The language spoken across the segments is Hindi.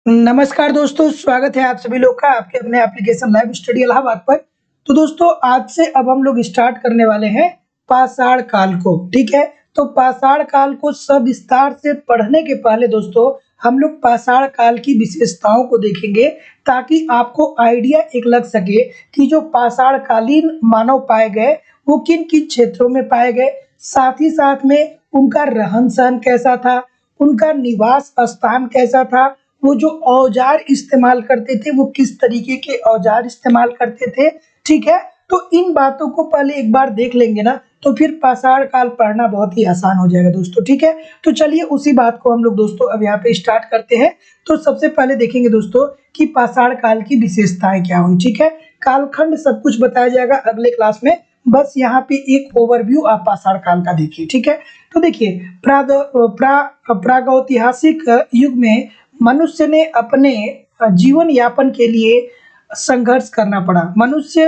नमस्कार दोस्तों, स्वागत है आप सभी लोग का आपके अपने एप्लीकेशन लाइव स्टडी इलाहाबाद पर। तो दोस्तों आज से अब हम लोग स्टार्ट करने वाले हैं पाषाण काल को, ठीक है। तो पाषाण काल को सविस्तार से पढ़ने के पहले दोस्तों हम लोग पाषाण काल की विशेषताओं को देखेंगे, ताकि आपको आइडिया एक लग सके कि जो पाषाण कालीन मानव पाए गए वो किन किन क्षेत्रों में पाए गए, साथ ही साथ में उनका रहन सहन कैसा था, उनका निवास स्थान कैसा था, वो जो औजार इस्तेमाल करते थे वो किस तरीके के औजार इस्तेमाल करते थे, ठीक है। तो इन बातों को पहले एक बार देख लेंगे ना, तो फिर पाषाण काल पढ़ना बहुत ही आसान हो जाएगा दोस्तों, ठीक है। तो चलिए उसी बात को हम लोग दोस्तों अब यहाँ पे स्टार्ट करते हैं। तो सबसे पहले देखेंगे दोस्तों कि पाषाण काल की विशेषताएं क्या हुई, ठीक है। कालखंड सब कुछ बताया जाएगा अगले क्लास में, बस यहाँ पे एक ओवरव्यू आप पाषाण काल का देखिए, ठीक है। तो देखिए प्रागैतिहासिक युग में मनुष्य ने अपने जीवन यापन के लिए संघर्ष करना पड़ा। मनुष्य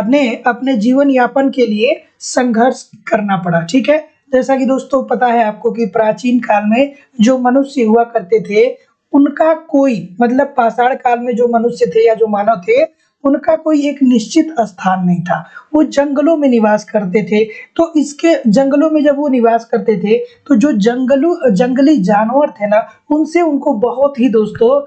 ने अपने जीवन यापन के लिए संघर्ष करना पड़ा, ठीक है। जैसा कि दोस्तों पता है आपको कि प्राचीन काल में जो मनुष्य हुआ करते थे, उनका कोई मतलब पाषाण काल में जो मनुष्य थे या जो मानव थे, उनका कोई एक निश्चित स्थान नहीं था। वो जंगलों में निवास करते थे। तो इसके जंगलों में जब वो निवास करते थे, तो जो जंगली जानवर थे ना, उनसे उनको बहुत ही दोस्तों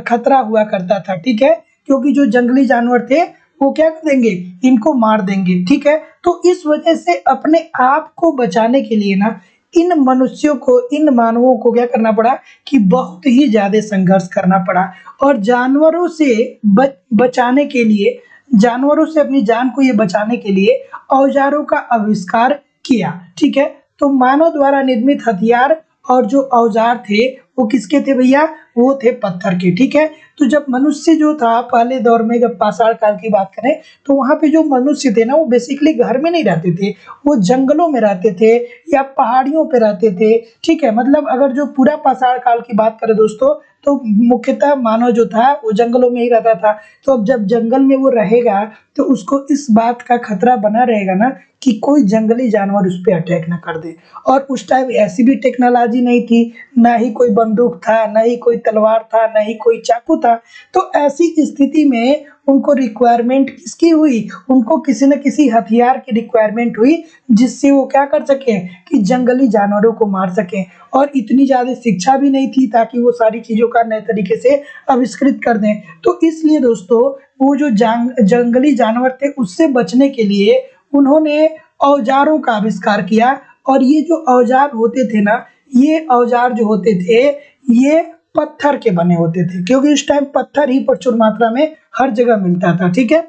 खतरा हुआ करता था, ठीक है। क्योंकि जो जंगली जानवर थे वो क्या कर देंगे, इनको मार देंगे, ठीक है। तो इस वजह से अपने आप को बचाने के लिए ना इन मनुष्यों को, इन मानवों को क्या करना पड़ा कि बहुत ही ज्यादा संघर्ष करना पड़ा। और जानवरों से बचाने के लिए, जानवरों से अपनी जान को ये बचाने के लिए औजारों का आविष्कार किया, ठीक है। तो मानव द्वारा निर्मित हथियार और जो औजार थे वो किसके थे भैया, वो थे पत्थर के, ठीक है। तो जब मनुष्य जो था पहले दौर में, जब पाषाण काल की बात करें, तो वहां पे जो मनुष्य थे ना वो बेसिकली घर में नहीं रहते थे, वो जंगलों में रहते थे या पहाड़ियों पे रहते थे, ठीक है। मतलब अगर जो पूरा पाषाण काल की बात करें दोस्तों, तो मुख्यतः मानव जो था वो जंगलों में ही रहता था। तो अब जब जंगल में वो रहेगा तो उसको इस बात का खतरा बना रहेगा ना कि कोई जंगली जानवर उस पर अटैक ना कर दे। और उस टाइम ऐसी भी टेक्नोलॉजी नहीं थी, ना ही कोई बंदूक था, ना ही कोई तलवार था, ना ही कोई चाकू था। तो ऐसी स्थिति में उनको रिक्वायरमेंट किसकी हुई, उनको किसी न किसी हथियार की रिक्वायरमेंट हुई, जिससे वो क्या कर सके कि जंगली जानवरों को मार सके। और इतनी ज्यादा शिक्षा भी नहीं थी ताकि वो सारी चीजों का नए तरीके से आविष्कृत कर दें। तो इसलिए दोस्तों वो जो जंगली जानवर थे उससे बचने के लिए उन्होंने औजारों का आविष्कार किया। और ये जो औजार होते थे ना, ये औजार जो होते थे ये पत्थर के बने होते थे, क्योंकि उस टाइम पत्थर ही प्रचुर मात्रा में हर जगह मिलता था, ठीक है।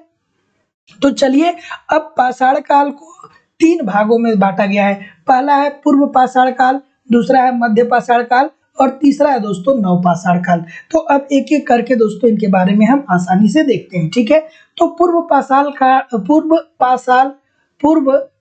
तो चलिए अब पाषाण काल को तीन भागों में बांटा गया है। पहला है पूर्व पाषाण काल, दूसरा है मध्य पाषाण काल और तीसरा है दोस्तों नव पाषाण काल। तो अब एक एक करके दोस्तों इनके बारे में हम आसानी से देखते हैं, ठीक है। तो पूर्व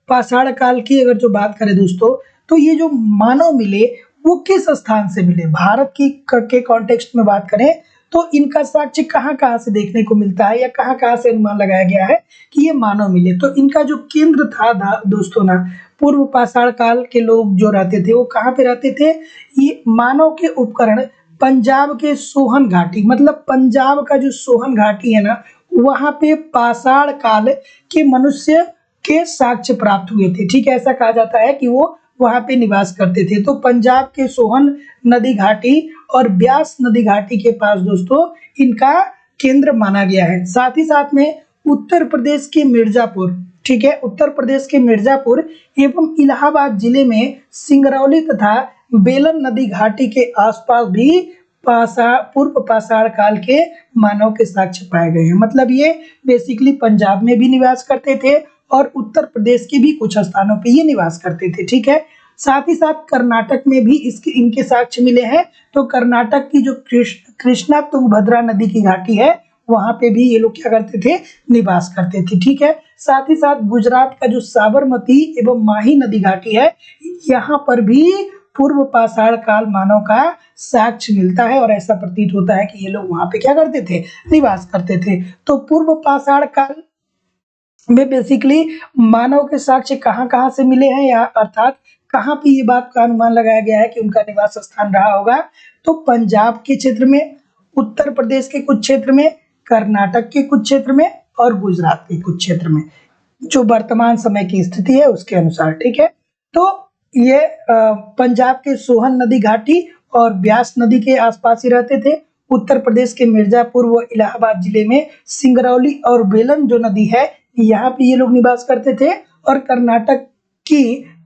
पाषाण काल की अगर जो बात करें दोस्तों, तो ये जो मानव मिले वो किस स्थान से मिले, भारत की के कॉन्टेक्स्ट में बात करें तो इनका साक्ष्य कहाँ कहाँ से देखने को मिलता है या कहाँ कहाँ से अनुमान लगाया गया है कि ये मानव मिले। तो इनका जो केंद्र था दोस्तों ना, पूर्व पाषाण काल के लोग जो रहते थे वो कहाँ पे रहते थे, ये मानव के उपकरण पंजाब के सोहन घाटी, मतलब पंजाब का जो सोहन घाटी है ना, वहां पे पाषाण काल के मनुष्य के साक्ष्य प्राप्त हुए थे, ठीक है। ऐसा कहा जाता है कि वो वहां पे निवास करते थे। तो पंजाब के सोहन नदी घाटी और ब्यास नदी घाटी के पास दोस्तों इनका केंद्र माना गया है। साथ ही साथ में उत्तर प्रदेश के मिर्जापुर, ठीक है, उत्तर प्रदेश के मिर्जापुर एवं इलाहाबाद जिले में सिंगरौली तथा बेलन नदी घाटी के आसपास भी पूर्व पाषाण काल के मानव के साक्ष्य पाए गए हैं। मतलब ये बेसिकली पंजाब में भी निवास करते थे और उत्तर प्रदेश के भी कुछ स्थानों पे ये निवास करते थे, ठीक है। साथ ही साथ कर्नाटक में भी इनके साक्ष्य मिले हैं। तो कर्नाटक की जो कृष्णा तुंगभद्रा नदी की घाटी है, वहां पे भी ये लोग क्या करते थे, निवास करते थे, ठीक है। साथ ही साथ गुजरात का जो साबरमती एवं माही नदी घाटी है, यहाँ पर भी पूर्व पाषाण काल मानव का साक्ष्य मिलता है और ऐसा प्रतीत होता है कि ये लोग वहां पे क्या करते थे, निवास करते थे। तो पूर्व पाषाण काल में बेसिकली मानव के साक्ष्य कहाँ कहाँ से मिले हैं, या अर्थात कहाँ पे ये बात का अनुमान लगाया गया है कि उनका निवास स्थान रहा होगा? तो पंजाब के क्षेत्र में, उत्तर प्रदेश के कुछ क्षेत्र में, कर्नाटक के कुछ क्षेत्र में और गुजरात के कुछ क्षेत्र में, जो वर्तमान समय की स्थिति है उसके अनुसार, ठीक है। तो ये पंजाब के सोहन नदी घाटी और ब्यास नदी के आसपास ही रहते थे। उत्तर प्रदेश के मिर्जापुर व इलाहाबाद जिले में सिंगरौली और बेलन जो नदी है, यहाँ पे ये लोग निवास करते थे। और कर्नाटक की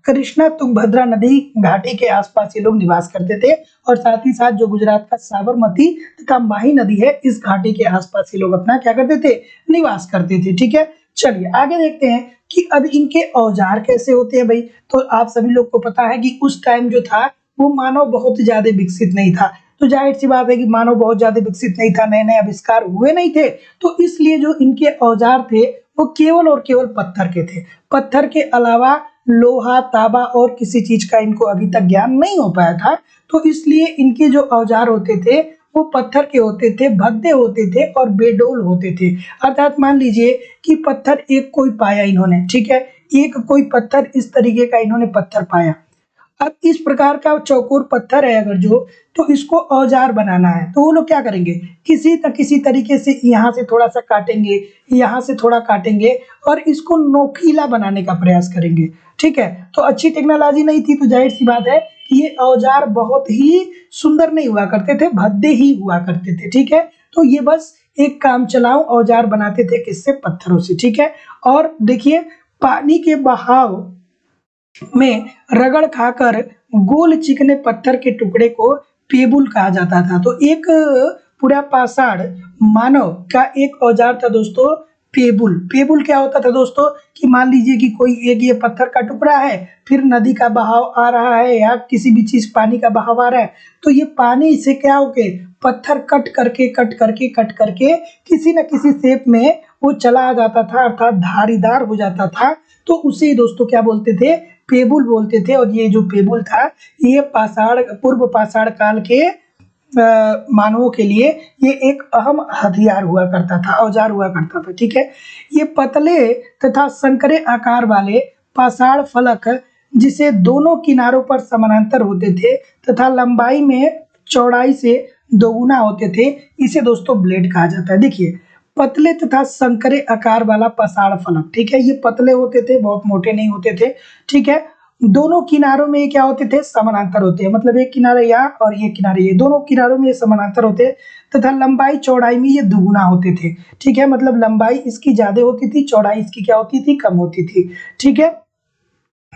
कृष्णा तुंगभद्रा नदी घाटी के आसपास ये लोग निवास करते थे। और साथ ही साथ जो गुजरात का साबरमती तथा माही नदी है, इस घाटी के आसपास ये लोग अपना क्या करते थे, निवास करते थे, ठीक है। चलिए आगे देखते हैं कि अब इनके औजार कैसे होते हैं भाई। तो आप सभी लोग को पता है कि उस टाइम जो था वो मानव बहुत ज्यादा विकसित नहीं था। तो जाहिर सी बात है कि मानव बहुत ज्यादा विकसित नहीं था, नए नए आविष्कार हुए नहीं थे, तो इसलिए जो इनके औजार थे वो केवल और केवल पत्थर के थे। पत्थर के अलावा लोहा, तांबा और किसी चीज का इनको अभी तक ज्ञान नहीं हो पाया था। तो इसलिए इनके जो औजार होते थे वो पत्थर के होते थे, भद्दे होते थे और बेडोल होते थे। अर्थात मान लीजिए कि पत्थर एक कोई पाया इन्होंने, ठीक है, एक कोई पत्थर इस तरीके का इन्होंने पत्थर पाया। अब इस प्रकार का चौकोर पत्थर है अगर जो, तो इसको औजार बनाना है तो वो लोग क्या करेंगे, किसी न किसी तरीके से यहाँ से थोड़ा सा काटेंगे, यहाँ से थोड़ा काटेंगे और इसको नोकीला बनाने का प्रयास करेंगे, ठीक है। तो अच्छी टेक्नोलॉजी नहीं थी, तो जाहिर सी बात है कि ये औजार बहुत ही सुंदर नहीं हुआ करते थे, भद्दे ही हुआ करते थे, ठीक है। तो ये बस एक काम चलाओ औजार बनाते थे, किससे, पत्थरों से, ठीक है। और देखिए पानी के बहाव में रगड़ खाकर गोल चिकने पत्थर के टुकड़े को पेबुल कहा जाता था। तो एक पूरा पाषाण मानव का एक औजार था दोस्तों, पेबुल। पेबुल क्या होता था दोस्तों कि मान लीजिए कि कोई एक ये पत्थर का टुकड़ा है, फिर नदी का बहाव आ रहा है या किसी भी चीज पानी का बहाव आ रहा है, तो ये पानी से क्या होके पत्थर कट करके किसी न किसी शेप में वो चला आ जाता था, अर्थात धारीदार हो जाता था। तो उसे दोस्तों क्या बोलते थे, पेबुल बोलते थे। और ये जो पेबुल था ये पाषाण, पूर्व पाषाण काल के मानवों के लिए ये एक अहम हथियार हुआ करता था, औजार हुआ करता था, ठीक है। ये पतले तथा संकरे आकार वाले पाषाण फलक जिसे दोनों किनारों पर समानांतर होते थे तथा लंबाई में चौड़ाई से दोगुना होते थे, इसे दोस्तों ब्लेड कहा जाता है। देखिए पतले तथा संकरे आकार वाला पाषाण फलक, ठीक है, ये पतले होते थे, बहुत मोटे नहीं होते थे, ठीक है। दोनों किनारों में क्या होते थे, समानांतर होते हैं, मतलब एक किनारे यहाँ और ये किनारे, ये दोनों किनारों में ये समानांतर होते तथा लंबाई चौड़ाई में ये दुगुना होते थे, ठीक है। मतलब लंबाई इसकी ज्यादा होती थी, चौड़ाई इसकी क्या होती थी, कम होती थी, ठीक है।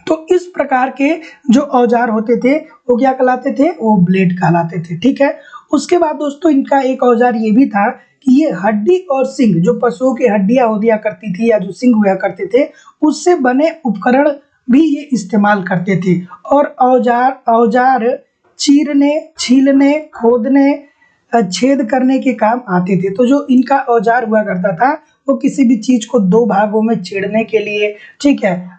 तो इस प्रकार के जो औजार होते थे वो क्या कहलाते थे, वो ब्लेड कहलाते थे, ठीक है। उसके बाद दोस्तों इनका एक औजार ये भी था कि ये हड्डी और सिंग, जो पशुओं की हड्डियां हो दिया करती थी या जो सिंग हुआ करते थे, उससे बने उपकरण भी ये इस्तेमाल करते थे। और औजार औजार चीरने, छीलने, खोदने, छेद करने के काम आते थे। तो जो इनका औजार हुआ करता था वो किसी भी चीज को दो भागों में छेड़ने के लिए, ठीक है,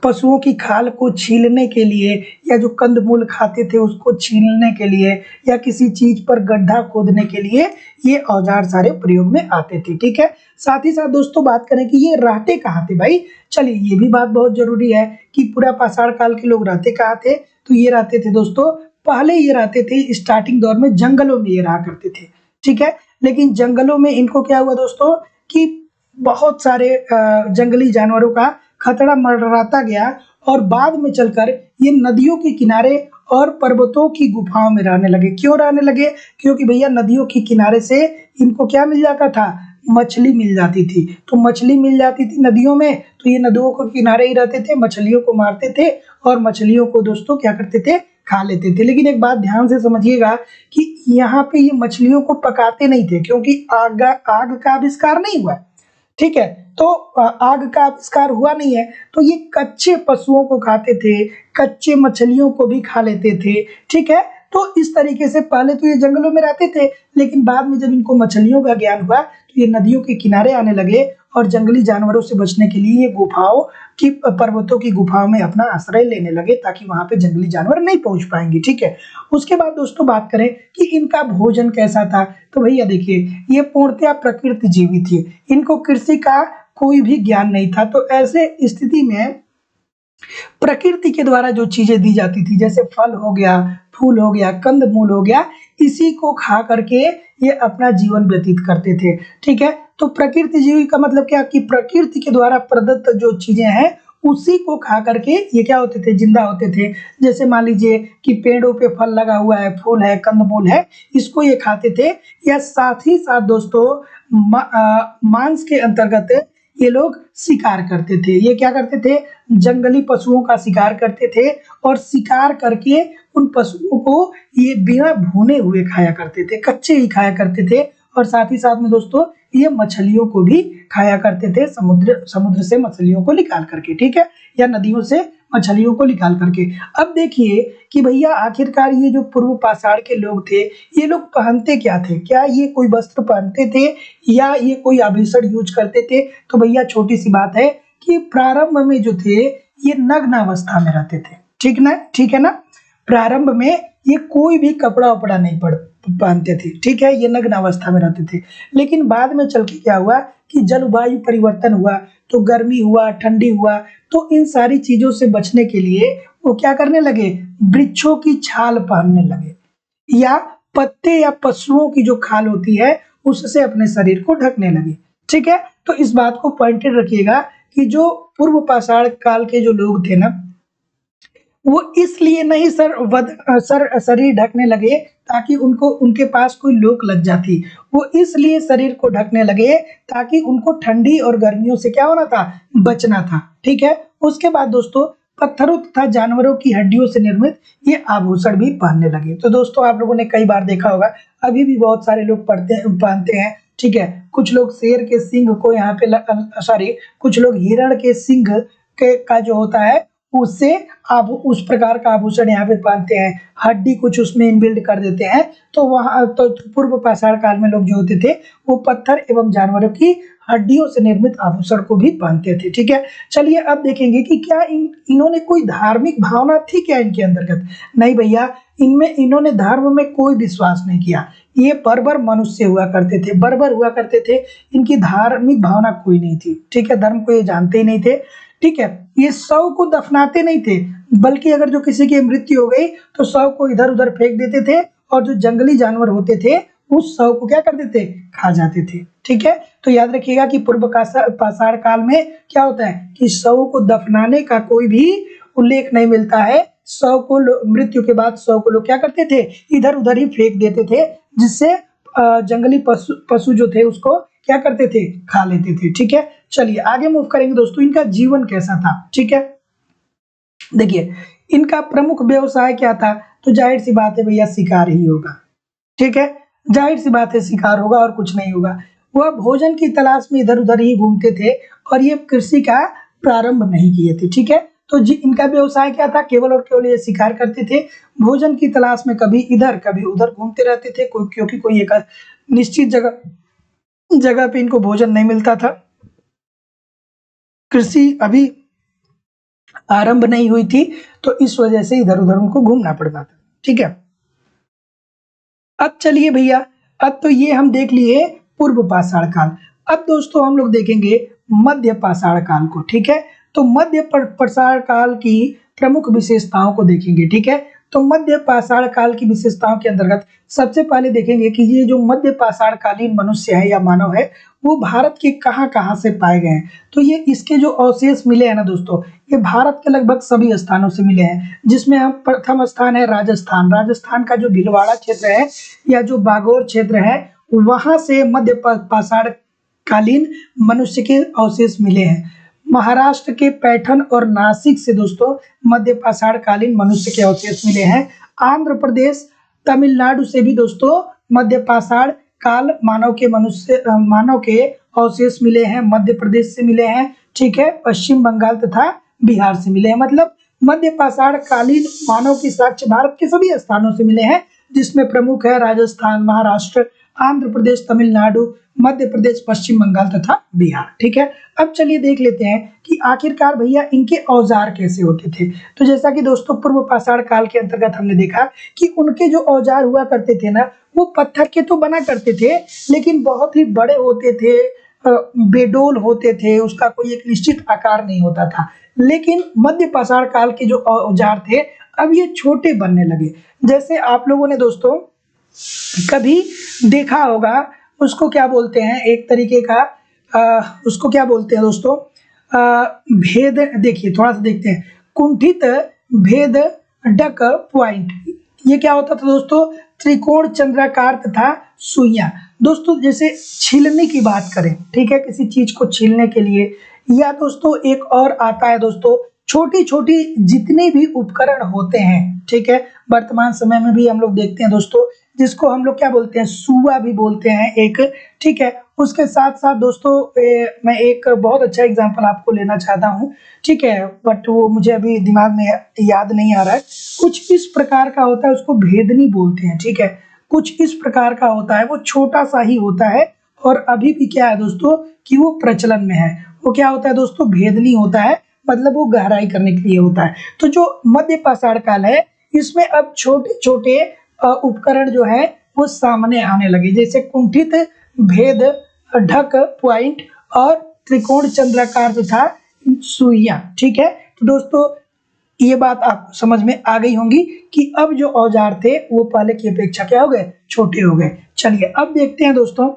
पशुओं की खाल को छीलने के लिए, या जो कंदमूल खाते थे उसको छीलने के लिए, या किसी चीज पर गड्ढा खोदने के लिए ये औजार सारे प्रयोग में आते थे, ठीक है। साथ ही साथ दोस्तों बात करें कि ये रहते कहाँ थे भाई, चलिए ये भी बात बहुत जरूरी है कि पूरा पाषाण काल के लोग रहते कहाँ थे। तो ये रहते थे दोस्तों, पहले ये रहते थे स्टार्टिंग दौर में जंगलों में ये रहा करते थे, ठीक है। लेकिन जंगलों में इनको क्या हुआ दोस्तों कि बहुत सारे जंगली जानवरों का खतरा मंडराता गया और बाद में चलकर ये नदियों के किनारे और पर्वतों की गुफाओं में रहने लगे। क्यों रहने लगे, क्योंकि भैया नदियों के किनारे से इनको क्या मिल जाता था, मछली मिल जाती थी। तो मछली मिल जाती थी नदियों में, तो ये नदियों के किनारे ही रहते थे, मछलियों को मारते थे और मछलियों को दोस्तों क्या करते थे, खा लेते थे। लेकिन एक बात ध्यान से समझिएगा कि यहाँ पे ये मछलियों को पकाते नहीं थे, क्योंकि आग आग का आविष्कार नहीं हुआ, ठीक है। तो आग का आविष्कार हुआ नहीं है, तो ये कच्चे पशुओं को खाते थे, कच्चे मछलियों को भी खा लेते थे, ठीक है। तो इस तरीके से पहले तो ये जंगलों में रहते थे, लेकिन बाद में जब इनको मछलियों का ज्ञान हुआ तो ये नदियों के किनारे आने लगे और जंगली जानवरों से बचने के लिए ये गुफाओं की, पर्वतों की गुफाओं में अपना आश्रय लेने लगे, ताकि वहां पे जंगली जानवर नहीं पहुंच पाएंगे, ठीक है। उसके बाद दोस्तों बात करें कि इनका भोजन कैसा था, तो भैया देखिए ये पूर्णतया प्रकृति जीवी थी, इनको कृषि का कोई भी ज्ञान नहीं था। तो ऐसे स्थिति में प्रकृति के द्वारा जो चीजें दी जाती थी, जैसे फल हो गया, फूल हो गया, कंद-मूल हो गया, इसी को खा करके ये अपना जीवन व्यतीत करते थे, ठीक है? तो प्रकृति जीवी का मतलब क्या कि प्रकृति के द्वारा प्रदत्त जो चीजें हैं, उसी को खा करके ये क्या होते थे, जिंदा होते थे। जैसे मान लीजिए कि पेड़ों पे फल लगा हुआ है, फूल है, कंद-मूल है, इसको ये खाते थे। या साथ ही साथ दोस्तों मांस के अंतर्गत ये लोग शिकार करते थे। ये क्या करते थे? जंगली पशुओं का शिकार करते थे और शिकार करके उन पशुओं को ये बिना भुने हुए खाया करते थे, कच्चे ही खाया करते थे। और साथ ही साथ में दोस्तों ये मछलियों को भी खाया करते थे, समुद्र समुद्र से मछलियों को निकाल करके, ठीक है? या नदियों से मछलियों को निकाल करके। अब देखिए कि भैया आखिरकार ये जो पूर्व पाषाण के लोग थे, ये लोग पहनते क्या थे? क्या ये कोई वस्त्र पहनते थे या ये कोई आभूषण यूज करते थे? तो भैया छोटी सी बात है कि प्रारंभ में जो थे ये नग्न अवस्था में रहते थे, ठीक है ना? प्रारंभ में ये कोई भी कपड़ा-वपड़ा नहीं पहनते थे, ठीक है? ये नग्न अवस्था में रहते थे। लेकिन बाद में चल के क्या हुआ कि जलवायु परिवर्तन हुआ, तो गर्मी हुआ, ठंडी हुआ, तो इन सारी चीज़ों से बचने के लिए वो क्या करने लगे? वृक्षों की छाल पहनने लगे या पत्ते या पशुओं की जो खाल होती है, उससे अपने शरीर को ढकने लगे, ठीक है? तो इस बात को पॉइंटेड रखिएगा कि जो पूर्व पाषाण काल के जो लोग थे ना, वो इसलिए नहीं शरीर ढकने लगे ताकि उनको उनके पास कोई लोक लग जाती। वो इसलिए शरीर को ढकने लगे ताकि उनको ठंडी और गर्मियों से क्या होना था? बचना था, ठीक है? उसके बाद दोस्तों पत्थरों तथा जानवरों की हड्डियों से निर्मित ये आभूषण भी पहनने लगे। तो दोस्तों आप लोगों ने कई बार देखा होगा, अभी भी बहुत सारे लोग पहनते हैं, ठीक है? कुछ लोग शेर के सींग को यहाँ पे सॉरी, कुछ लोग हिरण के सींग के का जो होता है उससे आप उस प्रकार का आभूषण यहाँ पे पहनते हैं, हड्डी कुछ उसमें इनबिल्ड कर देते हैं। तो वहाँ तो पूर्व पाषाण काल में लोग जो होते थे वो पत्थर एवं जानवरों की हड्डियों से निर्मित आभूषण को भी पहनते थे, ठीक है? चलिए अब देखेंगे कि क्या इन्होंने कोई धार्मिक भावना थी क्या इनके अंतर्गत? नहीं भैया, इनमें इन्होंने धर्म में कोई विश्वास नहीं किया। ये बर्बर मनुष्य हुआ करते थे, बर्बर हुआ करते थे, इनकी धार्मिक भावना कोई नहीं थी, ठीक है? धर्म को ये जानते ही नहीं थे, ठीक है? ये शव को दफनाते नहीं थे, बल्कि अगर जो किसी की मृत्यु हो गई तो शव को इधर-उधर फेंक देते थे और जो जंगली जानवर होते थे उस शव को क्या करते थे? खा जाते थे, ठीक है? तो याद रखिएगा कि पूर्व पाषाण काल में क्या होता है कि शव को दफनाने का कोई भी उल्लेख नहीं मिलता है। शव को मृत्यु के बाद शव को लोग क्या करते थे? इधर-उधर ही फेंक देते थे, जिससे जंगली पशु पशु जो थे उसको क्या करते थे? खा लेते थे, ठीक है? चलिए आगे मूव करेंगे दोस्तों, इनका जीवन कैसा था, ठीक है? देखिए इनका प्रमुख व्यवसाय क्या था? तो जाहिर सी बात है भैया शिकार ही होगा, ठीक है? जाहिर सी बात है शिकार होगा और कुछ नहीं होगा। वह भोजन की तलाश में इधर-उधर ही घूमते थे और ये कृषि का प्रारंभ नहीं किए थे, ठीक है? तो जी इनका व्यवसाय क्या था? केवल और केवल ये शिकार करते थे, भोजन की तलाश में कभी इधर कभी उधर घूमते रहते थे, क्योंकि कोई एक निश्चित जगह जगह पे इनको भोजन नहीं मिलता था। कृषि अभी आरंभ नहीं हुई थी, तो इस वजह से इधर-उधर उनको घूमना पड़ता था, ठीक है? अब चलिए भैया, अब तो ये हम देख लिए पूर्व पाषाण काल। अब दोस्तों हम लोग देखेंगे मध्य पाषाण काल को, ठीक है? तो मध्य पाषाण काल की प्रमुख विशेषताओं को देखेंगे, ठीक है? तो मध्य पाषाण काल की विशेषताओं के अंतर्गत सबसे पहले देखेंगे कि ये जो मध्य पाषाण कालीन मनुष्य है या मानव है, वो भारत के कहाँ-कहाँ से पाए गए हैं। तो ये इसके जो अवशेष मिले हैं ना दोस्तों, ये भारत के लगभग सभी स्थानों से मिले हैं, जिसमें हम प्रथम स्थान है राजस्थान। राजस्थान का जो भीलवाड़ा क्षेत्र है या जो बागोर क्षेत्र है, वहाँ से मध्य पाषाण कालीन मनुष्य के अवशेष मिले हैं। महाराष्ट्र के पैठण और नासिक से दोस्तों मध्य पाषाण कालीन मनुष्य के अवशेष मिले हैं। आंध्र प्रदेश, तमिलनाडु से भी दोस्तों मध्य पाषाण काल मानव के अवशेष मिले हैं। मध्य प्रदेश से मिले हैं, ठीक है? पश्चिम बंगाल तथा बिहार से मिले हैं। मतलब मध्य पाषाण कालीन मानव की साक्ष्य भारत के सभी स्थानों से मिले हैं, जिसमें प्रमुख है राजस्थान, महाराष्ट्र, आंध्र प्रदेश, तमिलनाडु, मध्य प्रदेश, पश्चिम बंगाल तथा बिहार, ठीक है? अब चलिए देख लेते हैं कि आखिरकार भैया इनके औजार कैसे होते थे। तो जैसा कि दोस्तों पूर्व पाषाण काल के अंतर्गत हमने देखा कि उनके जो औजार हुआ करते थे ना, वो पत्थर के तो बना करते थे, लेकिन बहुत ही बड़े होते थे, बेडोल होते थे, उसका कोई एक निश्चित आकार नहीं होता था। लेकिन मध्य पाषाण काल के जो औजार थे, अब ये छोटे बनने लगे। जैसे आप लोगों ने दोस्तों कभी देखा होगा, उसको क्या बोलते हैं, एक तरीके का उसको क्या बोलते हैं दोस्तों, भेद, देखिए थोड़ा सा देखते हैं, कुंठित भेद डक पॉइंट। ये क्या होता था दोस्तों, त्रिकोण, चंद्राकार तथा सुइयां। दोस्तों जैसे छीलने की बात करें, ठीक है, किसी चीज को छीलने के लिए, या दोस्तों एक और आता है दोस्तों, छोटी छोटी जितने भी उपकरण होते हैं, ठीक है, वर्तमान समय में भी हम लोग देखते हैं दोस्तों, जिसको हम लोग क्या बोलते हैं, सुआ भी बोलते हैं एक, ठीक है। उसके साथ साथ दोस्तों मैं एक बहुत अच्छा एग्जांपल आपको लेना चाहता हूँ, ठीक है, बट वो मुझे अभी दिमाग में याद नहीं आ रहा है। कुछ इस प्रकार का होता है, उसको भेदनी बोलते हैं, ठीक है। कुछ इस प्रकार का होता है, वो छोटा सा ही होता है, और अभी भी क्या है दोस्तों कि वो प्रचलन में है। वो क्या होता है दोस्तों, भेदनी होता है, मतलब वो गहराई करने के लिए होता है। तो जो मध्य पाषाण काल है, इसमें अब छोटे छोटे उपकरण जो है वो सामने आने लगे, जैसे कुंठित भेद ढक पॉइंट और त्रिकोण, चंद्राकार तथा सुइयां, ठीक है। तो दोस्तों ये बात आपको समझ में आ गई होंगी कि अब जो औजार थे वो पहले की अपेक्षा क्या हो गए, छोटे हो गए। चलिए अब देखते हैं दोस्तों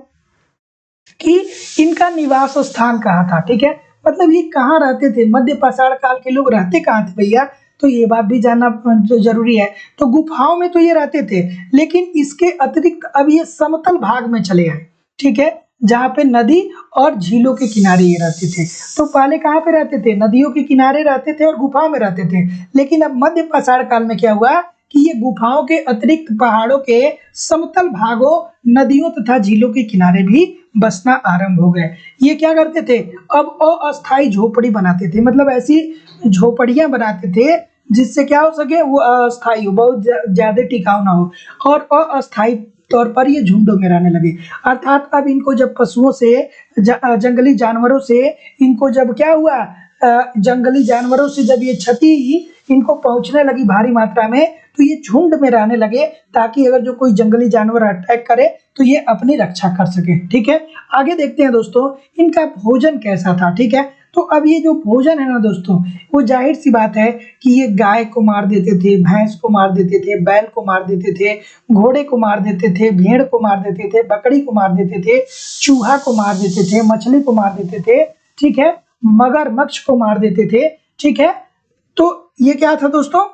कि इनका निवास स्थान कहाँ था, ठीक है, मतलब ये कहाँ रहते थे, मध्य पाषाण काल के लोग रहते कहाँ थे भैया, तो ये बात भी जानना जरूरी है। तो गुफाओं में तो ये रहते थे, लेकिन इसके अतिरिक्त अब ये समतल भाग में चले आए, ठीक है, जहाँ पे नदी और झीलों के किनारे ये रहते थे। तो पहले कहाँ पे रहते थे, नदियों के किनारे रहते थे और गुफाओं में रहते थे। लेकिन अब मध्य पाषाण काल में क्या हुआ कि ये गुफाओं के अतिरिक्त पहाड़ों के समतल भागों, नदियों तथा झीलों के किनारे भी बसना आरंभ हो गए। ये क्या करते थे, अब अस्थायी झोपड़ी बनाते थे, मतलब ऐसी झोपड़ियां बनाते थे जिससे क्या हो सके, वो अस्थायी हो, बहुत ज्यादा टिकाऊ ना हो, और अस्थायी तौर पर ये झुंडों में रहने लगे। अर्थात अब इनको जब पशुओं से, जंगली जानवरों से इनको जब क्या हुआ, जंगली जानवरों से जब ये क्षति इनको पहुंचने लगी भारी मात्रा में, तो ये झुंड में रहने लगे, ताकि अगर जो कोई जंगली जानवर अटैक करे तो ये अपनी रक्षा कर सके, ठीक है। आगे देखते हैं दोस्तों इनका भोजन कैसा था, ठीक है। तो अब ये जो भोजन है ना दोस्तों, वो जाहिर सी बात है कि ये गाय को मार देते थे, भैंस को मार देते थे, बैल को मार देते थे, घोड़े को मार देते थे, भेड़ को मार देते थे, बकरी को मार देते थे, चूहा को मार देते थे, मछली को मार देते थे, ठीक है, मगरमच्छ को मार देते थे, ठीक है। तो ये क्या था दोस्तों,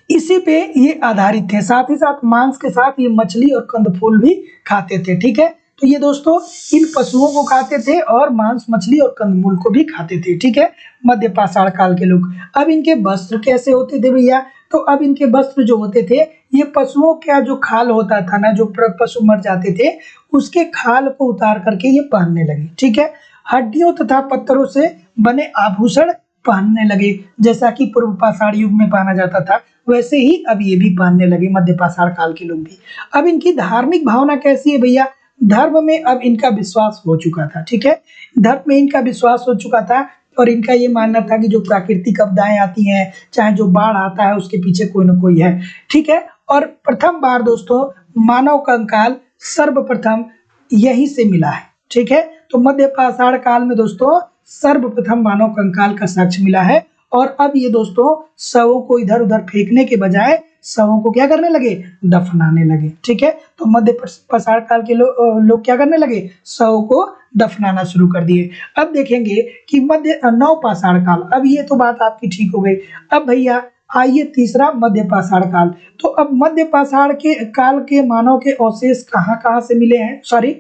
इसी पे ये आधारित थे। साथ ही साथ मांस के साथ ये मछली और कंदफूल भी खाते थे, ठीक है। तो ये दोस्तों इन पशुओं को खाते थे और मांस, मछली और कंदमूल को भी खाते थे, ठीक है, मध्य पाषाण काल के लोग। अब इनके वस्त्र कैसे होते थे भैया, तो अब इनके वस्त्र जो होते थे, ये पशुओं का जो खाल होता था ना, जो पशु मर जाते थे उसके खाल को उतार करके ये पहनने लगे, ठीक है। हड्डियों तथा पत्थरों से बने आभूषण पहनने लगे, जैसा कि पूर्व पाषाण युग में पहना जाता था, वैसे ही अब ये भी पहनने लगे मध्य पाषाण काल के लोग भी। अब इनकी धार्मिक भावना कैसी है भैया, धर्म में अब इनका विश्वास हो चुका था, ठीक है, धर्म में इनका विश्वास हो चुका था, और इनका ये मानना था कि जो प्राकृतिक आपदाएं आती हैं, चाहे जो बाढ़ आता है, उसके पीछे कोई ना कोई है, ठीक है। और प्रथम बार दोस्तों मानव कंकाल सर्वप्रथम यहीं से मिला है, ठीक है। तो मध्य पाषाण काल में दोस्तों सर्वप्रथम मानव कंकाल का साक्ष्य मिला है, और अब ये दोस्तों शवों को इधर उधर फेंकने के बजाय शवों को क्या करने लगे, दफनाने लगे, ठीक है। तो मध्य पाषाण काल के लोग क्या करने लगे, शवों को दफनाना शुरू कर दिए। अब देखेंगे कि मध्य नव पाषाण काल, अब ये तो बात आपकी ठीक हो गई। अब भैया आइए तीसरा मध्य पाषाण काल। तो अब मध्य पाषाण के काल के मानव के अवशेष कहाँ कहाँ से मिले हैं, सॉरी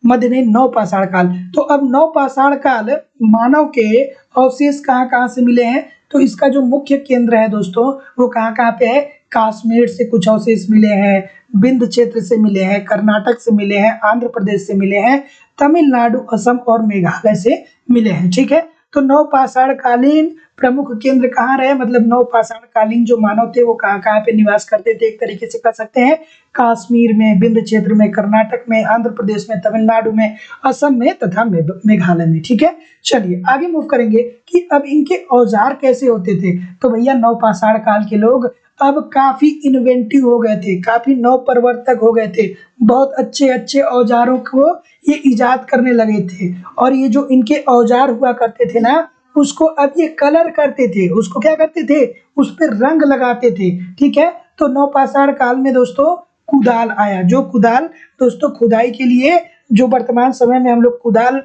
मध्य ने नव पाषाण काल। तो अब नव पाषाण काल मानव के अवशेष कहाँ कहाँ से मिले हैं, तो इसका जो मुख्य केंद्र है दोस्तों वो कहाँ कहाँ पे है, कश्मीर से कुछ अवशेष मिले हैं, विंध्य क्षेत्र से मिले हैं, कर्नाटक से मिले हैं, आंध्र प्रदेश से मिले हैं, तमिलनाडु, असम और मेघालय से मिले हैं, ठीक है। तो नव पाषाण कालीन प्रमुख केंद्र कहाँ रहे, मतलब नवपाषाण कालीन जो मानव थे वो कहाँ कहाँ पे निवास करते थे, एक तरीके से कह सकते हैं कश्मीर में, विंध्य क्षेत्र में, कर्नाटक में, आंध्र प्रदेश में, तमिलनाडु में, असम में तथा मेघालय में। ठीक है, चलिए आगे मूव करेंगे कि अब इनके औजार कैसे होते थे। तो भैया नवपाषाण काल के लोग अब काफी इन्वेंटिव हो गए थे, काफी नव प्रवर्तक हो गए थे, बहुत अच्छे अच्छे औजारों को ये इजाद करने लगे थे। और ये जो इनके औजार हुआ करते थे ना, उसको अब ये कलर करते थे, उसको क्या करते थे, उस पर रंग लगाते थे। ठीक है, तो नवपाषाण काल में दोस्तों कुदाल आया, जो कुदाल दोस्तों खुदाई के लिए, जो वर्तमान समय में हम लोग कुदाल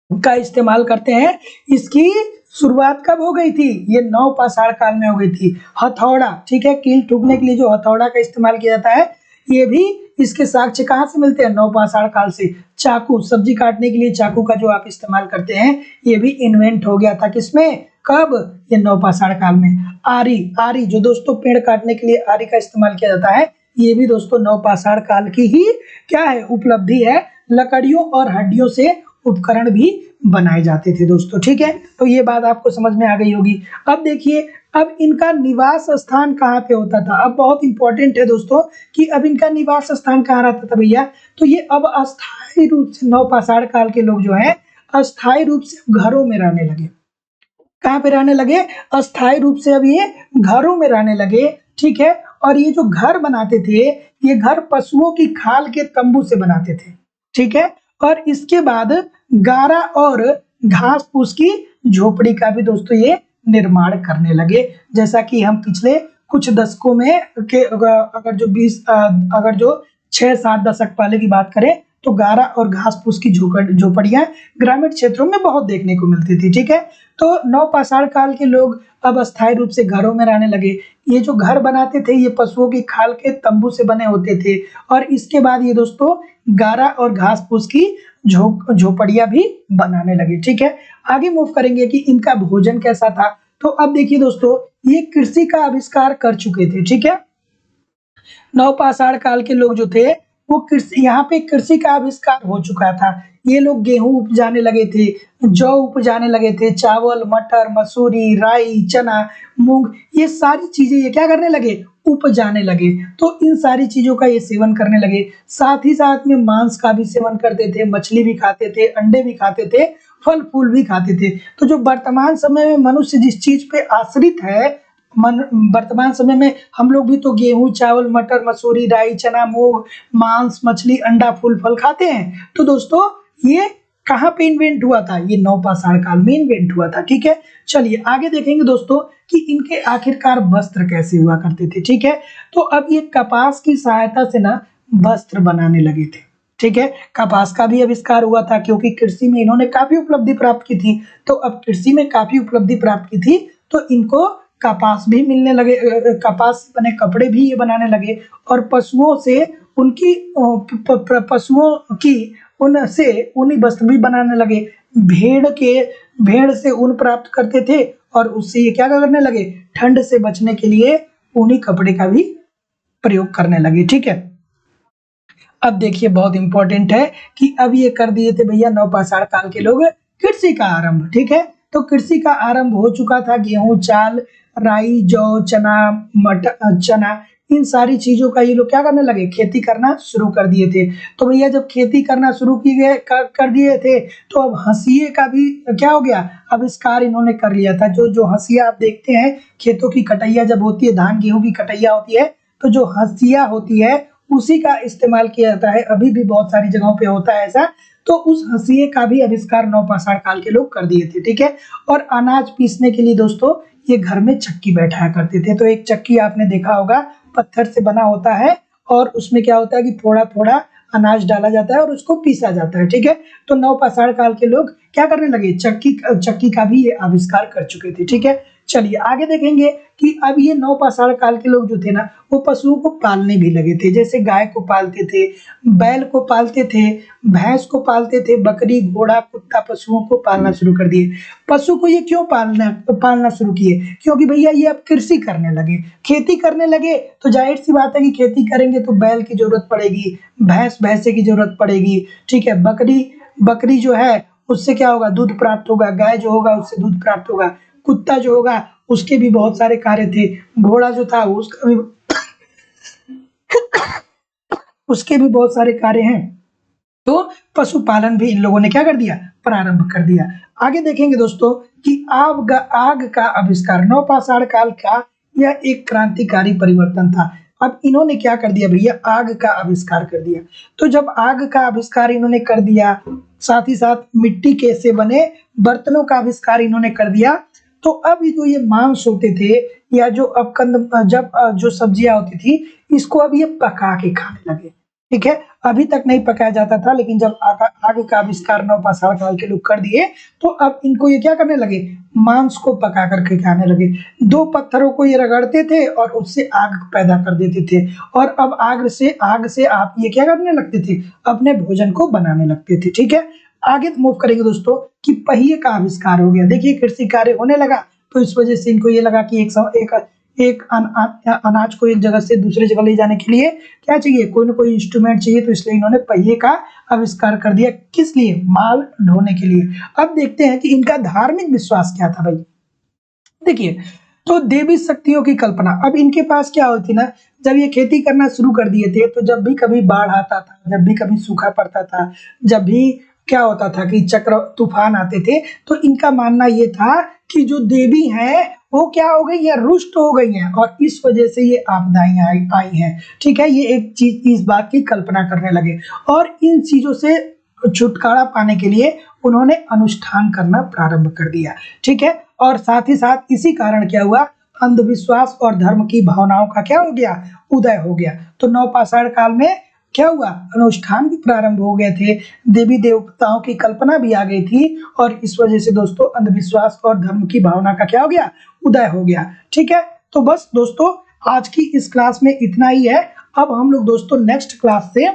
का इस्तेमाल करते हैं, इसकी शुरुआत कब हो गई थी, ये नवपाषाण काल में हो गई थी। हथौड़ा, ठीक है, कील ठोकने के लिए जो हथौड़ा का इस्तेमाल किया जाता है, ये भी इसके साक्ष्य कहाँ से मिलते हैं, नवपाषाण काल से। चाकू, सब्जी काटने के लिए चाकू का जो आप इस्तेमाल करते हैं, ये भी इन्वेंट हो गया था किसमें, कब, ये नवपाषाण काल में। आरी, आरी जो दोस्तों पेड़ काटने के लिए आरी का इस्तेमाल किया जाता है, ये भी दोस्तों नवपाषाण काल की ही क्या है, उपलब्धि है। लकड़ियों और हड्डियों से उपकरण भी बनाए जाते थे दोस्तों। ठीक है, तो ये बात आपको समझ में आ गई होगी। अब देखिए, अब इनका निवास स्थान कहाँ पे होता था, अब बहुत इंपॉर्टेंट है दोस्तों कि अब इनका निवास स्थान कहाँ रहता था भैया। तो ये अब अस्थायी रूप से नवपाषाण काल के लोग जो है अस्थायी रूप से घरों में रहने लगे। कहाँ पे रहने लगे, अस्थायी रूप से अब ये घरों में रहने लगे। ठीक है, और ये जो घर बनाते थे, ये घर पशुओं की खाल के तंबू से बनाते थे। ठीक है, और इसके बाद गारा और घास फूस की झोपड़ी का भी दोस्तों ये निर्माण करने लगे। जैसा कि हम पिछले कुछ दशकों में के अगर जो 6-7 दशक पहले की बात करें, तो गारा और घास फूस की झोपड़ियां ग्रामीण क्षेत्रों में बहुत देखने को मिलती थी। ठीक है, तो नवपाषाण काल के लोग अब अस्थायी रूप से घरों में रहने लगे। ये जो घर बनाते थे, ये पशुओं की खाल के तंबू से बने होते थे। और इसके बाद ये दोस्तों गारा और घास फूस की झोपड़ियां भी बनाने लगे। ठीक है, आगे मूव करेंगे कि इनका भोजन कैसा था। तो अब देखिए दोस्तों, ये कृषि का आविष्कार कर चुके थे। ठीक है, नवपाषाण काल के लोग जो थे वो कृषि, यहाँ पे कृषि का आविष्कार हो चुका था। ये लोग गेहूं उपजाने लगे थे, जौ उपजाने लगे थे, चावल, मटर, मसूरी, राई, चना, मूंग, ये सारी चीजें ये क्या करने लगे, उपजाने लगे। तो इन सारी चीजों का ये सेवन करने लगे। साथ ही साथ में मांस का भी सेवन करते थे, मछली भी खाते थे, अंडे भी खाते थे, फल फूल भी खाते थे। तो जो वर्तमान समय में मनुष्य जिस चीज पे आश्रित है, वर्तमान समय में हम लोग भी तो गेहूं, चावल, मटर, मसूरी, राई, चना, मूंग, मांस, मछली, अंडा, फूल फल खाते हैं। तो दोस्तों ये कहाँ पे इन्वेंट हुआ था, ये नवपाषाण काल में इन्वेंट हुआ था। ठीक है, चलिए आगे देखेंगे दोस्तों कि इनके आखिरकार वस्त्र कैसे हुआ करते थे। ठीक है, तो अब ये कपास की सहायता से ना वस्त्र बनाने लगे थे। ठीक है, कपास का भी आविष्कार हुआ था, क्योंकि कृषि में इन्होंने काफी उपलब्धि प्राप्त की थी। तो अब कृषि में काफी उपलब्धि प्राप्त की थी, तो इनको कपास भी मिलने लगे, कपास से बने कपड़े भी ये बनाने लगे। और पशुओं से उनकी पशुओं की उनसे ऊनी वस्त्र भी बनाने लगे। भेड़ से ऊन प्राप्त करते थे, और उससे ये क्या करने लगे, ठंड से बचने के लिए ऊनी कपड़े का भी प्रयोग करने लगे। ठीक है, अब देखिए बहुत इंपॉर्टेंट है कि अब ये कर दिए थे भैया नवपाषाण काल के लोग कृषि का आरंभ। ठीक है, तो कृषि का आरंभ हो चुका था। गेहूं, चाल, राई, जौ, चना, इन सारी चीजों का ये लोग क्या करने लगे, खेती करना शुरू कर दिए थे। तो भैया जब खेती करना शुरू की गए कर दिए थे, तो अब हंसिये का भी क्या हो गया, आविष्कार इन्होंने कर लिया था। जो जो हंसिया आप देखते हैं, खेतों की कटैया जब होती है, धान गेहूं की कटैया होती है, तो जो हंसिया होती है उसी का इस्तेमाल किया जाता है। अभी भी बहुत सारी जगहों पे होता है ऐसा। तो उस हंसिये का भी आविष्कार नवपाषाण काल के लोग कर दिए थे। ठीक है, और अनाज पीसने के लिए दोस्तों ये घर में चक्की बैठाया करते थे। तो एक चक्की आपने देखा होगा, पत्थर से बना होता है, और उसमें क्या होता है कि थोड़ा थोड़ा अनाज डाला जाता है और उसको पीसा जाता है। ठीक है, तो नवपाषाण काल के लोग क्या करने लगे, चक्की का भी ये आविष्कार कर चुके थे। ठीक है, चलिए आगे देखेंगे कि अब ये नवपाषाण काल के लोग जो थे ना, वो पशुओं को पालने भी लगे थे। जैसे गाय को पालते थे, बैल को पालते थे, भैंस को पालते थे, बकरी, घोड़ा, कुत्ता, पशुओं को पालना शुरू कर दिए। पशु को ये क्यों पालना शुरू किए, क्योंकि भैया ये अब कृषि करने लगे, खेती करने लगे। तो जाहिर सी बात है कि खेती करेंगे तो बैल की जरूरत पड़ेगी, भैंसे की जरूरत पड़ेगी। ठीक है, बकरी जो है उससे क्या होगा, दूध प्राप्त होगा, गाय जो होगा उससे दूध प्राप्त होगा, कुत्ता जो होगा उसके भी बहुत सारे कार्य थे, घोड़ा जो था उसके भी बहुत सारे कार्य हैं। तो पशुपालन भी इन लोगों ने क्या कर दिया, प्रारंभ कर दिया। आगे देखेंगे दोस्तों कि आग का आविष्कार नवपाषाण काल का यह एक क्रांतिकारी परिवर्तन था। अब इन्होंने क्या कर दिया भैया, आग का आविष्कार कर दिया। तो जब आग का आविष्कार इन्होंने कर दिया, साथ ही साथ मिट्टी के से बने बर्तनों का आविष्कार इन्होंने कर दिया, तो अब जो ये मांस होते थे या जो अब जब जो सब्जियां होती थी, इसको अब ये पका के खाने लगे। ठीक है, अभी तक नहीं पकाया जाता था, लेकिन जब आग का आविष्कार नवपाषाण काल के लोग कर दिए, तो अब इनको ये क्या करने लगे, मांस को पका करके खाने लगे। दो पत्थरों को ये रगड़ते थे और उससे आग पैदा कर देते थे, और अब आग से आप ये क्या करने लगते थे, अपने भोजन को बनाने लगते थे। ठीक है, आगे मूव करेंगे दोस्तों कि पहिए का आविष्कार हो गया। देखिए कृषि कार्य होने लगा, तो इस वजह से इनको ये लगा कि अनाज को एक जगह से दूसरी जगह ले जाने के लिए क्या चाहिए, कोई ना कोई इंस्ट्रूमेंट चाहिए, तो इसलिए इन्होंने पहिए का आविष्कार कर दिया। किस लिए, माल ढोने के लिए। अब देखते हैं कि इनका धार्मिक विश्वास क्या था भाई। देखिए, तो देवी शक्तियों की कल्पना। अब इनके पास क्या होती ना, जब ये खेती करना शुरू कर दिए थे, तो जब भी कभी बाढ़ आता था, जब भी कभी सूखा पड़ता था, जब भी क्या होता था कि चक्र तूफान आते थे, तो इनका मानना ये था कि जो देवी हैं वो क्या हो गई है, रुष्ट हो गई हैं, और इस वजह से ये आपदाएं आई हैं। ठीक है, ये एक चीज इस बात की कल्पना करने लगे, और इन चीजों से छुटकारा पाने के लिए उन्होंने अनुष्ठान करना प्रारंभ कर दिया। ठीक है, और साथ ही साथ इसी कारण क्या हुआ, अंधविश्वास और धर्म की भावनाओं का क्या हो गया, उदय हो गया। तो नवपाषाण काल में क्या हुआ, अनुष्ठान भी प्रारंभ हो गए थे, देवी देवताओं की कल्पना भी आ गई थी, और इस वजह से दोस्तों अंधविश्वास और धर्म की भावना का क्या हो गया, उदय हो गया। ठीक है, तो बस दोस्तों आज की इस क्लास में इतना ही है। अब हम लोग दोस्तों नेक्स्ट क्लास से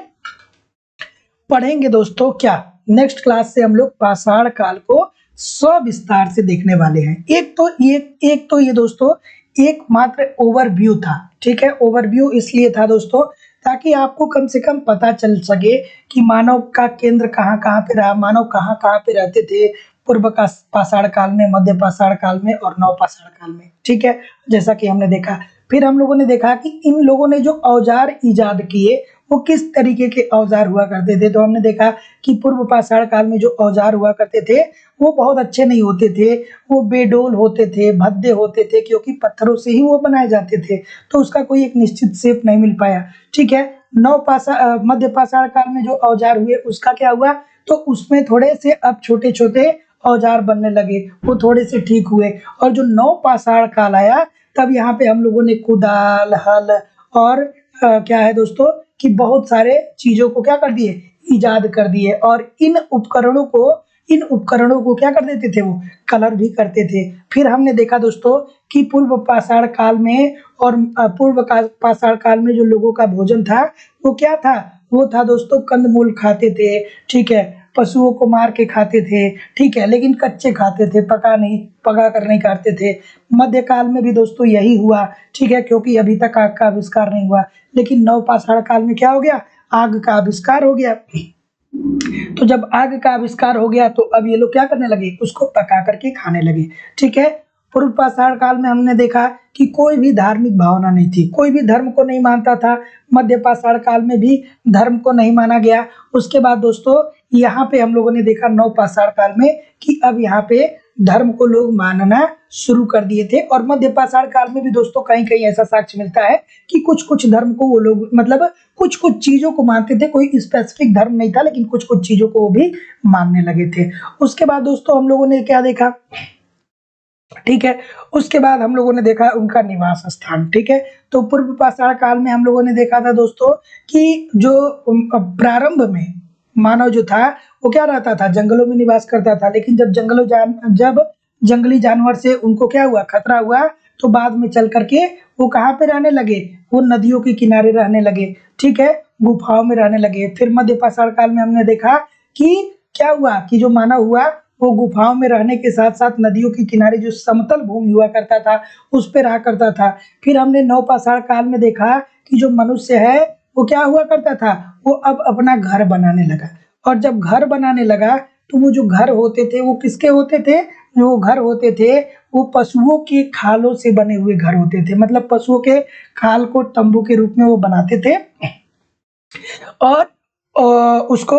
पढ़ेंगे दोस्तों क्या, नेक्स्ट क्लास से हम लोग पाषाण काल को सविस्तार से देखने वाले हैं। एक तो ये दोस्तों एक मात्र ओवरव्यू था। ठीक है, ओवरव्यू इसलिए था दोस्तों ताकि आपको कम से कम पता चल सके कि मानव का केंद्र कहाँ कहाँ पे रहा, मानव कहाँ कहाँ पे रहते थे पूर्व का पाषाण काल में, मध्य पाषाण काल में और नव पाषाण काल में। ठीक है, जैसा कि हमने देखा, फिर हम लोगों ने देखा कि इन लोगों ने जो औजार इजाद किए वो किस तरीके के औजार हुआ करते थे। तो हमने देखा कि पूर्व पाषाण काल में जो औजार हुआ करते थे वो बहुत अच्छे नहीं होते थे, वो बेडोल होते थे, भद्दे होते थे, क्योंकि पत्थरों से ही वो बनाए जाते थे, तो उसका कोई एक निश्चित शेप नहीं मिल पाया। ठीक है, मध्य पाषाण काल में जो औजार हुए उसका क्या हुआ, तो उसमें थोड़े से अब छोटे छोटे औजार बनने लगे, वो थोड़े से ठीक हुए। और जो नव पाषाण काल आया तब यहाँ पे हम लोगों ने कुदाल, हल और क्या है दोस्तों कि बहुत सारे चीजों को क्या कर दिए, इजाद कर दिए, और इन उपकरणों को क्या कर देते थे, वो कलर भी करते थे। फिर हमने देखा दोस्तों कि पूर्व पाषाण काल में और पाषाण काल में जो लोगों का भोजन था वो क्या था, वो था दोस्तों कंदमूल खाते थे। ठीक है, पशुओं को मार के खाते थे। ठीक है, लेकिन कच्चे खाते थे, पका कर नहीं खाते थे। मध्यकाल में भी दोस्तों यही हुआ। ठीक है, क्योंकि अभी तक आग का आविष्कार नहीं हुआ, लेकिन नव पाषाण काल में क्या हो गया, आग का आविष्कार हो गया। तो जब आग का आविष्कार हो गया तो अब ये लोग क्या करने लगे, उसको पका करके खाने लगे। ठीक है, पूर्व पाषाण काल में हमने देखा कि कोई भी धार्मिक भावना नहीं थी, कोई भी धर्म को नहीं मानता था। मध्य पाषाण काल में भी धर्म को नहीं माना गया। उसके बाद दोस्तों यहाँ पे हम लोगों ने देखा नव पाषाण काल में कि अब यहाँ पे धर्म को लोग मानना शुरू कर दिए थे। और मध्य पाषाण काल में भी दोस्तों कहीं कहीं ऐसा साक्ष्य मिलता है कि कुछ कुछ धर्म को वो लोग मतलब कुछ कुछ चीजों को मानते थे, कोई स्पेसिफिक धर्म नहीं था, लेकिन कुछ कुछ चीजों को वो भी मानने लगे थे। उसके बाद दोस्तों हम लोगों ने क्या देखा, ठीक है, उसके बाद हम लोगों ने देखा उनका निवास स्थान। ठीक है, तो पूर्व पाषाण काल में हम लोगों ने देखा था दोस्तों कि जो प्रारंभ में मानव जो था वो क्या रहता था, जंगलों में निवास करता था। लेकिन जब जंगली जानवर से उनको क्या हुआ, खतरा हुआ, तो बाद में चल करके वो कहाँ पे रहने लगे, वो नदियों के किनारे रहने लगे। ठीक है, गुफाओं में रहने लगे। फिर मध्य पाषाण काल में हमने देखा कि क्या हुआ कि जो मानव हुआ वो गुफाओं में रहने के साथ साथ नदियों के किनारे जो समतल भूमि हुआ करता था उस पे रहा करता था। फिर हमने नव पाषाण काल में देखा कि जो मनुष्य है वो क्या हुआ करता था, वो अब अपना घर बनाने लगा। और जब घर बनाने लगा तो वो जो घर होते थे वो किसके होते थे, जो घर होते थे वो पशुओं के खालों से बने हुए घर होते थे, मतलब पशुओं के खाल को तंबू के रूप में वो बनाते थे और उसको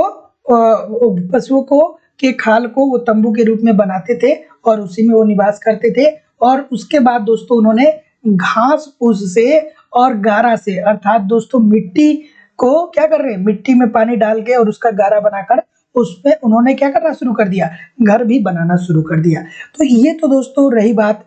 पशुओं को के खाल को वो तंबू के रूप में बनाते थे और उसी में वो निवास करते थे। और उसके बाद दोस्तों उन्होंने घास फूस से और गारा से, अर्थात दोस्तों मिट्टी को क्या कर रहे हैं, मिट्टी में पानी डाल के और उसका गारा बनाकर उसमें उन्होंने क्या करना शुरू कर दिया, घर भी बनाना शुरू कर दिया। तो ये तो दोस्तों रही बात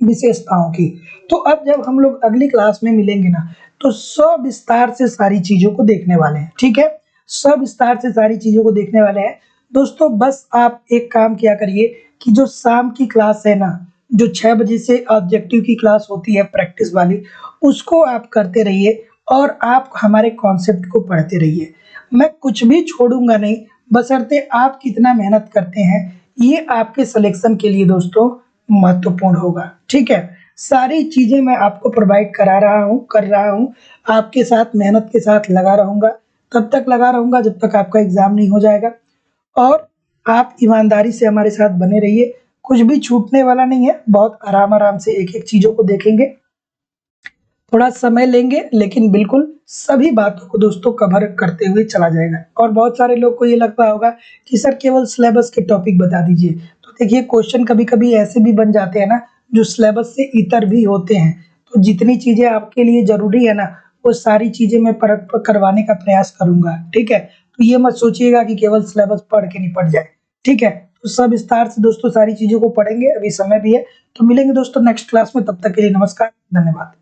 विशेषताओं की। तो अब जब हम लोग अगली क्लास में मिलेंगे ना, तो सविस्तार से सारी चीजों को देखने वाले हैं, ठीक है, सविस्तार से सारी चीजों को देखने वाले हैं दोस्तों। बस आप एक काम किया करिए कि जो शाम की क्लास है ना, जो 6 बजे से ऑब्जेक्टिव की क्लास होती है प्रैक्टिस वाली, उसको आप करते रहिए और आप हमारे कॉन्सेप्ट को पढ़ते रहिए। मैं कुछ भी छोड़ूंगा नहीं, बशर्ते आप कितना मेहनत करते हैं, ये आपके सिलेक्शन के लिए दोस्तों महत्वपूर्ण होगा, ठीक है। सारी चीजें मैं आपको प्रोवाइड करा रहा हूँ, कर रहा हूँ, आपके साथ मेहनत के साथ लगा रहूंगा, तब तक लगा रहूंगा जब तक आपका एग्जाम नहीं हो जाएगा। और आप ईमानदारी से हमारे साथ बने रहिए, कुछ भी छूटने वाला नहीं है, बहुत आराम आराम से एक एक चीजों को देखेंगे, थोड़ा समय लेंगे लेकिन बिल्कुल सभी बातों को दोस्तों कवर करते हुए चला जाएगा। और बहुत सारे लोग को ये लगता होगा कि सर केवल सिलेबस के टॉपिक बता दीजिए, तो देखिए क्वेश्चन कभी कभी ऐसे भी बन जाते हैं ना जो सिलेबस से इतर भी होते हैं। तो जितनी चीजें आपके लिए जरूरी है ना, वो सारी चीजें मैं करवाने का प्रयास करूंगा, ठीक है। तो ये मत सोचिएगा कि केवल सिलेबस पढ़ के निपट जाए, ठीक है। तो सब विस्तार से दोस्तों सारी चीजों को पढ़ेंगे, अभी समय भी है। तो मिलेंगे दोस्तों नेक्स्ट क्लास में, तब तक के लिए नमस्कार, धन्यवाद।